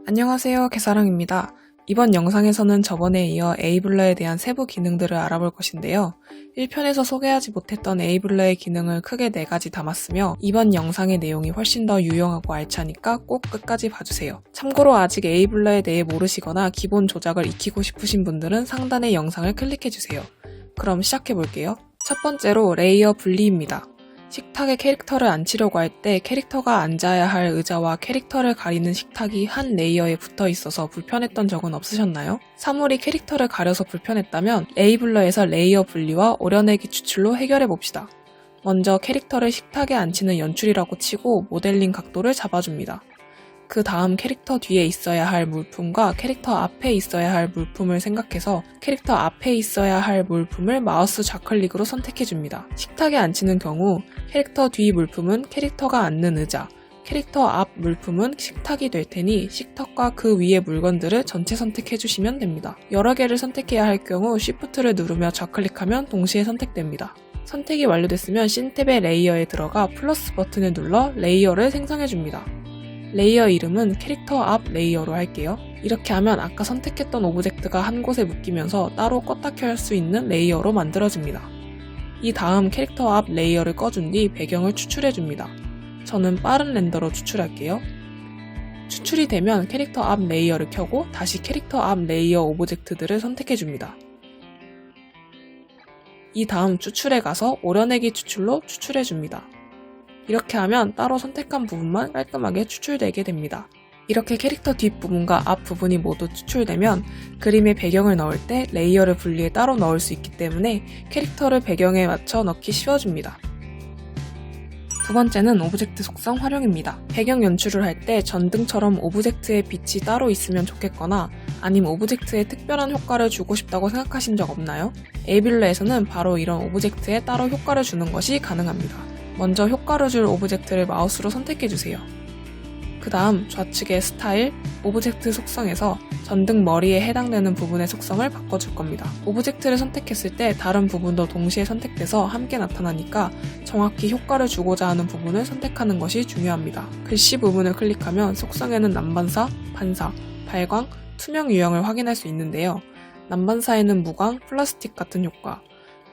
안녕하세요, 개사랑입니다. 이번 영상에서는 저번에 이어 에이블러에 대한 세부 기능들을 알아볼 것인데요. 1편에서 소개하지 못했던 에이블러의 기능을 크게 4가지 담았으며 이번 영상의 내용이 훨씬 더 유용하고 알차니까 꼭 끝까지 봐주세요. 참고로 아직 에이블러에 대해 모르시거나 기본 조작을 익히고 싶으신 분들은 상단의 영상을 클릭해주세요. 그럼 시작해볼게요. 첫 번째로 레이어 분리입니다. 식탁에 캐릭터를 앉히려고 할 때 캐릭터가 앉아야 할 의자와 캐릭터를 가리는 식탁이 한 레이어에 붙어 있어서 불편했던 적은 없으셨나요? 사물이 캐릭터를 가려서 불편했다면 에이블러에서 레이어 분리와 오려내기 추출로 해결해봅시다. 먼저 캐릭터를 식탁에 앉히는 연출이라고 치고 모델링 각도를 잡아줍니다. 그 다음 캐릭터 뒤에 있어야 할 물품과 캐릭터 앞에 있어야 할 물품을 생각해서 캐릭터 앞에 있어야 할 물품을 마우스 좌클릭으로 선택해줍니다. 식탁에 앉히는 경우 캐릭터 뒤 물품은 캐릭터가 앉는 의자, 캐릭터 앞 물품은 식탁이 될 테니 식탁과 그 위의 물건들을 전체 선택해주시면 됩니다. 여러 개를 선택해야 할 경우 Shift를 누르며 좌클릭하면 동시에 선택됩니다. 선택이 완료됐으면 씬탭의 레이어에 들어가 플러스 버튼을 눌러 레이어를 생성해줍니다. 레이어 이름은 캐릭터 앞 레이어로 할게요. 이렇게 하면 아까 선택했던 오브젝트가 한 곳에 묶이면서 따로 껐다 켤 수 있는 레이어로 만들어집니다. 이 다음 캐릭터 앞 레이어를 꺼준 뒤 배경을 추출해줍니다. 저는 빠른 렌더로 추출할게요. 추출이 되면 캐릭터 앞 레이어를 켜고 다시 캐릭터 앞 레이어 오브젝트들을 선택해줍니다. 이 다음 추출에 가서 오려내기 추출로 추출해줍니다. 이렇게 하면 따로 선택한 부분만 깔끔하게 추출되게 됩니다. 이렇게 캐릭터 뒷부분과 앞부분이 모두 추출되면 그림의 배경을 넣을 때 레이어를 분리해 따로 넣을 수 있기 때문에 캐릭터를 배경에 맞춰 넣기 쉬워집니다. 두 번째는 오브젝트 속성 활용입니다. 배경 연출을 할 때 전등처럼 오브젝트의 빛이 따로 있으면 좋겠거나 아니면 오브젝트에 특별한 효과를 주고 싶다고 생각하신 적 없나요? 에이블러에서는 바로 이런 오브젝트에 따로 효과를 주는 것이 가능합니다. 먼저 효과를 줄 오브젝트를 마우스로 선택해주세요. 그 다음 좌측의 스타일, 오브젝트 속성에서 전등 머리에 해당되는 부분의 속성을 바꿔줄 겁니다. 오브젝트를 선택했을 때 다른 부분도 동시에 선택돼서 함께 나타나니까 정확히 효과를 주고자 하는 부분을 선택하는 것이 중요합니다. 글씨 부분을 클릭하면 속성에는 난반사, 반사, 발광, 투명 유형을 확인할 수 있는데요. 난반사에는 무광, 플라스틱 같은 효과,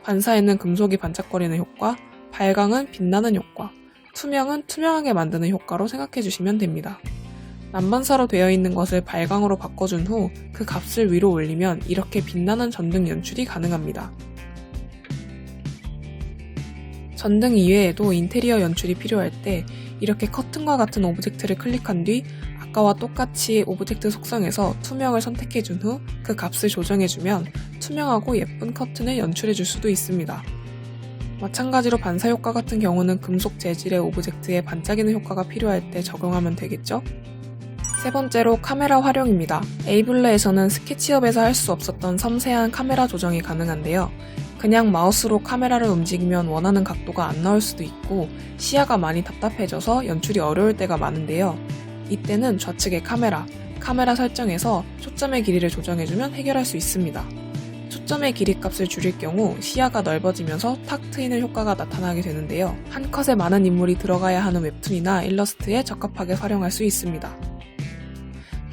반사에는 금속이 반짝거리는 효과, 발광은 빛나는 효과, 투명은 투명하게 만드는 효과로 생각해주시면 됩니다. 난반사로 되어 있는 것을 발광으로 바꿔준 후 그 값을 위로 올리면 이렇게 빛나는 전등 연출이 가능합니다. 전등 이외에도 인테리어 연출이 필요할 때 이렇게 커튼과 같은 오브젝트를 클릭한 뒤 아까와 똑같이 오브젝트 속성에서 투명을 선택해준 후 그 값을 조정해주면 투명하고 예쁜 커튼을 연출해줄 수도 있습니다. 마찬가지로 반사 효과 같은 경우는 금속 재질의 오브젝트에 반짝이는 효과가 필요할 때 적용하면 되겠죠? 세 번째로 카메라 활용입니다. 에이블러에서는 스케치업에서 할 수 없었던 섬세한 카메라 조정이 가능한데요. 그냥 마우스로 카메라를 움직이면 원하는 각도가 안 나올 수도 있고 시야가 많이 답답해져서 연출이 어려울 때가 많은데요. 이때는 좌측의 카메라 설정에서 초점의 길이를 조정해주면 해결할 수 있습니다. 초점의 길이 값을 줄일 경우 시야가 넓어지면서 탁 트이는 효과가 나타나게 되는데요. 한 컷에 많은 인물이 들어가야 하는 웹툰이나 일러스트에 적합하게 활용할 수 있습니다.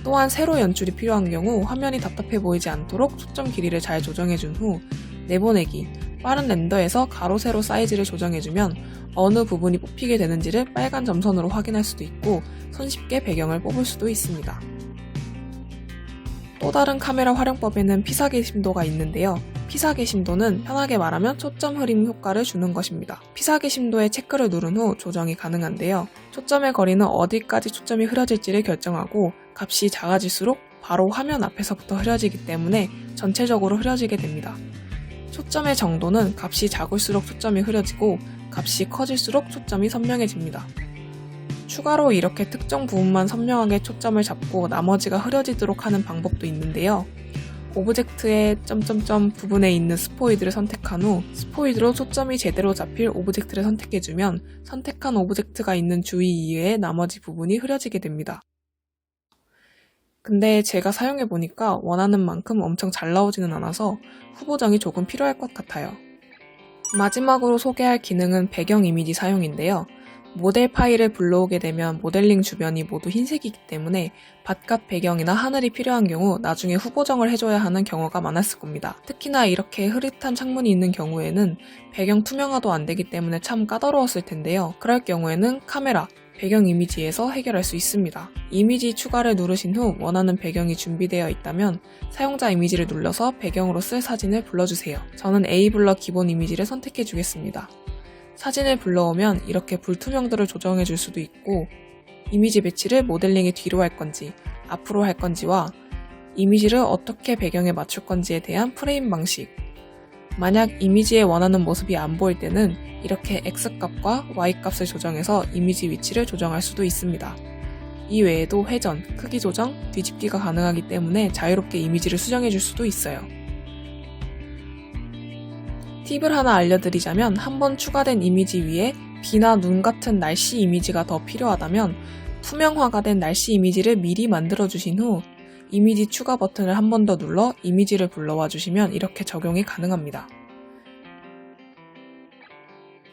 또한 세로 연출이 필요한 경우 화면이 답답해 보이지 않도록 초점 길이를 잘 조정해준 후 내보내기, 빠른 렌더에서 가로 세로 사이즈를 조정해주면 어느 부분이 뽑히게 되는지를 빨간 점선으로 확인할 수도 있고 손쉽게 배경을 뽑을 수도 있습니다. 또 다른 카메라 활용법에는 피사계심도가 있는데요. 피사계심도는 편하게 말하면 초점 흐림 효과를 주는 것입니다. 피사계심도에 체크를 누른 후 조정이 가능한데요. 초점의 거리는 어디까지 초점이 흐려질지를 결정하고 값이 작아질수록 바로 화면 앞에서부터 흐려지기 때문에 전체적으로 흐려지게 됩니다. 초점의 정도는 값이 작을수록 초점이 흐려지고 값이 커질수록 초점이 선명해집니다. 추가로 이렇게 특정 부분만 선명하게 초점을 잡고 나머지가 흐려지도록 하는 방법도 있는데요. 오브젝트의 점점점 부분에 있는 스포이드를 선택한 후 스포이드로 초점이 제대로 잡힐 오브젝트를 선택해주면 선택한 오브젝트가 있는 주위 이외의 나머지 부분이 흐려지게 됩니다. 근데 제가 사용해보니까 원하는 만큼 엄청 잘 나오지는 않아서 후보정이 조금 필요할 것 같아요. 마지막으로 소개할 기능은 배경 이미지 사용인데요. 모델 파일을 불러오게 되면 모델링 주변이 모두 흰색이기 때문에 바깥 배경이나 하늘이 필요한 경우 나중에 후보정을 해줘야 하는 경우가 많았을 겁니다. 특히나 이렇게 흐릿한 창문이 있는 경우에는 배경 투명화도 안 되기 때문에 참 까다로웠을 텐데요. 그럴 경우에는 카메라, 배경 이미지에서 해결할 수 있습니다. 이미지 추가를 누르신 후 원하는 배경이 준비되어 있다면 사용자 이미지를 눌러서 배경으로 쓸 사진을 불러주세요. 저는 에이블러 기본 이미지를 선택해 주겠습니다. 사진을 불러오면 이렇게 불투명도를 조정해 줄 수도 있고 이미지 배치를 모델링의 뒤로 할 건지 앞으로 할 건지와 이미지를 어떻게 배경에 맞출 건지에 대한 프레임 방식, 만약 이미지에 원하는 모습이 안 보일 때는 이렇게 X값과 Y값을 조정해서 이미지 위치를 조정할 수도 있습니다. 이 외에도 회전, 크기 조정, 뒤집기가 가능하기 때문에 자유롭게 이미지를 수정해 줄 수도 있어요. 팁을 하나 알려드리자면 한번 추가된 이미지 위에 비나 눈 같은 날씨 이미지가 더 필요하다면 투명화가 된 날씨 이미지를 미리 만들어 주신 후 이미지 추가 버튼을 한 번 더 눌러 이미지를 불러와 주시면 이렇게 적용이 가능합니다.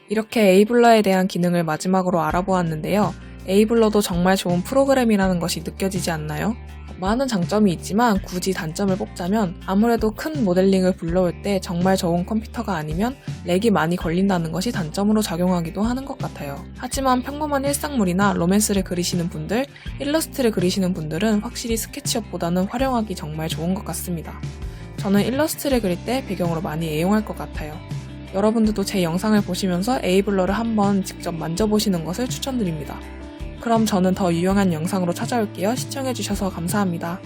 이렇게 에이블러에 대한 기능을 마지막으로 알아보았는데요. 에이블러도 정말 좋은 프로그램이라는 것이 느껴지지 않나요? 많은 장점이 있지만 굳이 단점을 뽑자면 아무래도 큰 모델링을 불러올 때 정말 좋은 컴퓨터가 아니면 렉이 많이 걸린다는 것이 단점으로 작용하기도 하는 것 같아요. 하지만 평범한 일상물이나 로맨스를 그리시는 분들, 일러스트를 그리시는 분들은 확실히 스케치업보다는 활용하기 정말 좋은 것 같습니다. 저는 일러스트를 그릴 때 배경으로 많이 애용할 것 같아요. 여러분들도 제 영상을 보시면서 에이블러를 한번 직접 만져보시는 것을 추천드립니다. 그럼 저는 더 유용한 영상으로 찾아올게요. 시청해주셔서 감사합니다.